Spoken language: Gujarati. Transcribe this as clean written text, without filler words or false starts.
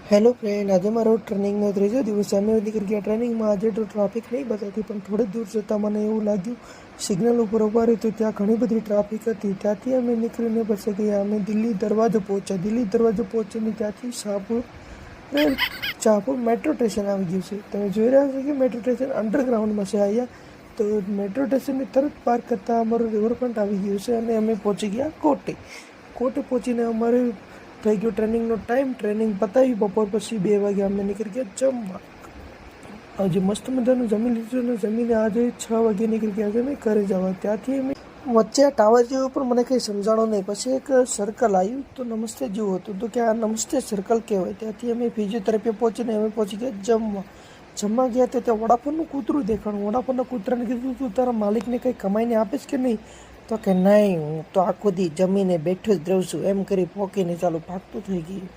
હેલો ફ્રેન્ડ, આજે મારો ટ્રેનિંગનો ત્રીજો દિવસ છે. અમે નીકળી ગયા ટ્રેનિંગમાં. આજે તો ટ્રાફિક નહીં બતાવતી, પણ થોડે દૂર જતાં મને એવું લાગ્યું સિગ્નલ ઉપર ઊભા રહ્યું તો ત્યાં ઘણી બધી ટ્રાફિક હતી. ત્યાંથી અમે નીકળીને પછી ગયા. અમે દિલ્હી દરવાજો પહોંચ્યા. દિલ્હી દરવાજો પહોંચીને ત્યાંથી શાહપુર મેટ્રો સ્ટેશન આવી ગયું છે. તમે જોઈ રહ્યા છો કે મેટ્રો સ્ટેશન અંડરગ્રાઉન્ડમાં છે. અહીંયા તો મેટ્રો સ્ટેશનની તરત પાર કરતાં અમારું રિવરફ્રન્ટ આવી ગયું છે અને અમે પહોંચી ગયા કોટે પહોંચીને અમારે થઈ ગયો ટ્રેનિંગનો ટાઈમ. ટ્રેનિંગ પતાવી બપોર પછી 2 વાગે અમે નીકળી ગયા જમવા. આજે મસ્ત મજાનું જમી લીધું અને જમીને આજે 6 વાગે નીકળી ગયા છે અમે ઘરે જવા. ત્યાંથી અમે વચ્ચે આ ટાવર જેવું પણ મને કંઈ સમજાણું નહીં. પછી એક સર્કલ આવ્યું તો નમસ્તે જેવું હતું, તો કે આ નમસ્તે સર્કલ કહેવાય. ત્યાંથી અમે ફિઝિયોથેરાપી પહોંચીને અમે પહોંચી ગયા જમવા ગયા. તો ત્યાં વડાપાવનું કૂતરું દેખાણું. વડાપાવના કૂતરાને કીધું તું તારા માલિકને કંઈ કમાઈને આપીશ કે નહીં? તો કે નહીં, હું તો આખો દી જમીને બેઠો જ રહું છું. એમ કરી પોકીને ચાલુ ભાગતું થઈ ગયું.